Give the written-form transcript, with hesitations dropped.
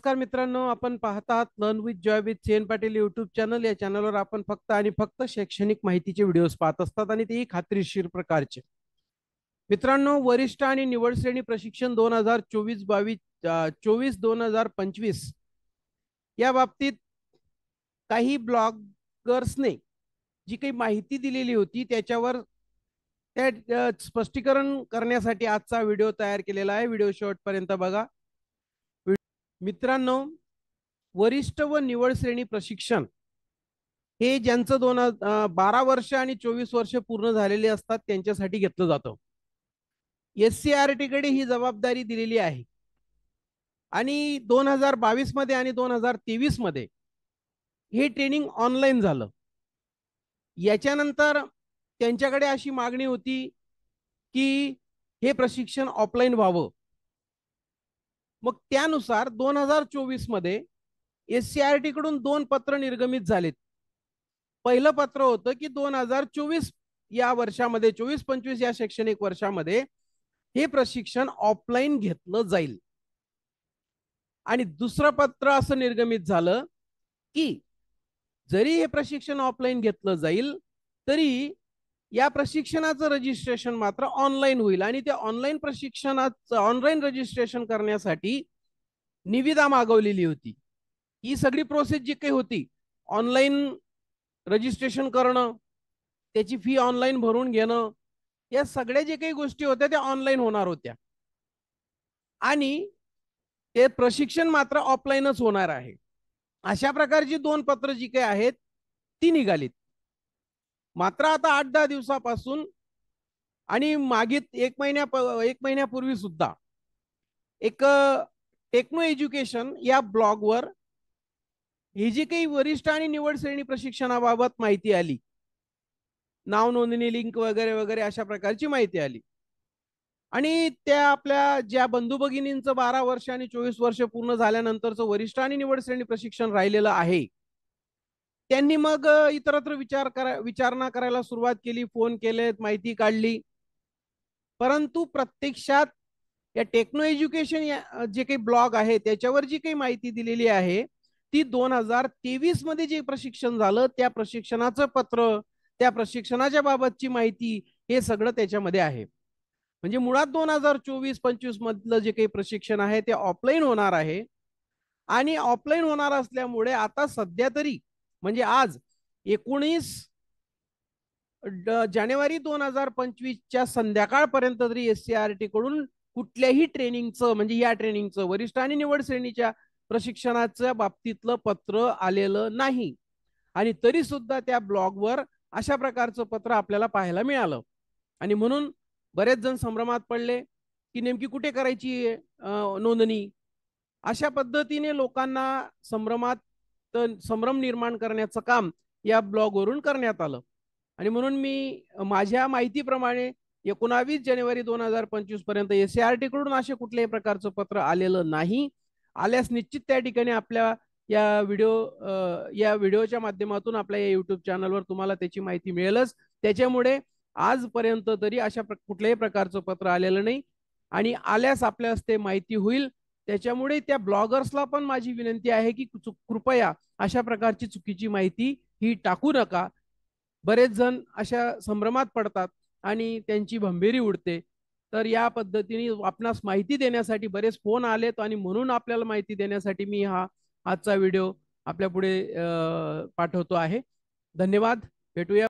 नमस्कार मित्रांनो, आपण पाहत आहात learn with Joy with chain Patil YouTube channel. या चॅनलवर आपण फक्त आणि फक्त शैक्षणिक माहितीचे व्हिडिओज पाहत असतात आणि तेही खात्रीशीर प्रकारचे. मित्रांनो, वरिष्ठ आणि निवड श्रेणी प्रशिक्षण 2024-2025 या बाबतीत काही ब्लॉगर्सने जी काही माहिती दिलेली होती त्याच्यावर स्पष्टीकरण करण्यासाठी आजचा व्हिडिओ तयार केलेला आहे. व्हिडिओ शेवटपर्यंत बघा. मित्रांनो, वरिष्ठ व निवड श्रेणी प्रशिक्षण हे ज्यांचं 12 वर्ष आणि 24 वर्ष पूर्ण झालेले असतात त्यांच्यासाठी घेतलं जातं. SCRT कडे ही जबाबदारी दिलेली आहे आणि 2022 मध्ये आणि 2023 मध्ये हे ट्रेनिंग ऑनलाईन झालं. याच्यानंतर त्यांच्याकडे अशी मागणी होती की हे प्रशिक्षण ऑफलाईन व्हावं. मग त्यानुसार 2024 मध्ये SCRT कडून 2 पत्र निर्गमित झालेत. पहिलं पत्र होतं की 2024 या वर्षामध्ये 24-25 या शैक्षणिक वर्षामध्ये हे प्रशिक्षण ऑफलाईन घेतलं जाईल. आणि दुसरं पत्र असं निर्गमित झालं की जरी हे प्रशिक्षण ऑफलाईन घेतलं जाईल तरी या प्रशिक्षणाचं रजिस्ट्रेशन मात्र ऑनलाईन होईल आणि त्या ऑनलाईन रजिस्ट्रेशन करण्यासाठी निविदा मागवलेली होती. ही सगळी प्रोसेस जी काही होती, ऑनलाईन रजिस्ट्रेशन करणं, त्याची फी ऑनलाईन भरून घेणं, या सगळ्या जे काही गोष्टी होत्या त्या ऑनलाईन होणार होत्या आणि ते प्रशिक्षण मात्र ऑफलाईनच होणार आहे. अशा प्रकारची 2 पत्र जी काही आहेत ती निघालीत. मात्र आता 8-10 दिवसापासून आणि मागील एक महिन्यापूर्वी सुद्धा एक टेक्नो एज्युकेशन या ब्लॉगवर ही जी काही वरिष्ठ आणि निवड श्रेणी प्रशिक्षणाबाबत माहिती आली, नाव नोंदणी लिंक वगैरे वगैरे अशा प्रकारची माहिती आली आणि त्या आपल्या ज्या बंधू भगिनींचं 12 वर्ष आणि 24 वर्ष पूर्ण झाल्यानंतरचं वरिष्ठ आणि निवड श्रेणी प्रशिक्षण राहिलेलं आहे, त्यांनी मग इतरत्र विचारणा करायला सुरुवात केली, फोन केलेत, माहिती काढली. परंतु प्रत्यक्षात या टेक्नो एज्युकेशन जे काही ब्लॉग आहे त्याच्यावर जी काही माहिती दिलेली आहे ती 2023 मध्ये जे प्रशिक्षण झालं त्या प्रशिक्षणाचं पत्र, त्या प्रशिक्षणाच्या बाबतची माहिती, हे सगळं त्याच्यामध्ये आहे. म्हणजे मुळात 2024-25 मधलं जे काही प्रशिक्षण आहे ते ऑफलाईन होणार आहे आणि ऑफलाईन होणार असल्यामुळे आता सध्या तरी म्हणजे आज 19 जानेवारी 2025च्या संध्याकाळपर्यंत तरी SCRT कडून कुठल्याही ट्रेनिंगचं म्हणजे या ट्रेनिंगचं वरिष्ठ आणि निवड श्रेणीच्या प्रशिक्षणाच्या बाबतीतलं पत्र आलेलं नाही. आणि तरी सुद्धा त्या ब्लॉगवर अशा प्रकारचं पत्र आपल्याला पाहायला मिळालं आणि म्हणून बरेच जण संभ्रमात पडले की नेमकी कुठे करायची नोंदणी. अशा पद्धतीने लोकांना संभ्रम निर्माण करण्याचं काम या ब्लॉगवरून करण्यात आलं आणि म्हणून मी माझ्या माहितीप्रमाणे 19 जानेवारी 2025 पर्यंत SCRT कडून असे कुठल्याही प्रकारचं पत्र आलेलं नाही. आल्यास निश्चित त्या ठिकाणी आपल्या या व्हिडिओच्या माध्यमातून आपल्या या युट्यूब चॅनलवर तुम्हाला त्याची माहिती मिळेलच. त्याच्यामुळे आजपर्यंत तरी अशा कुठल्याही प्रकारचं पत्र आलेलं नाही आणि आल्यास आपल्यास ते माहिती होईल. त्याच्यामुळे त्या ब्लॉगर्सला पण माझी विनंती आहे की कृपया अशा प्रकारची चुकीची माहिती ही टाकू नका. बरेच जण अशा संभ्रमात पडतात आणि त्यांची भंभेरी उडते. तर या पद्धतीने आपणास माहिती देण्यासाठी बरेच फोन आलेत आणि म्हणून आपल्याला माहिती देण्यासाठी मी आजचा व्हिडिओ आपल्या पुढे पाठवतो आहे. धन्यवाद. भेटूया.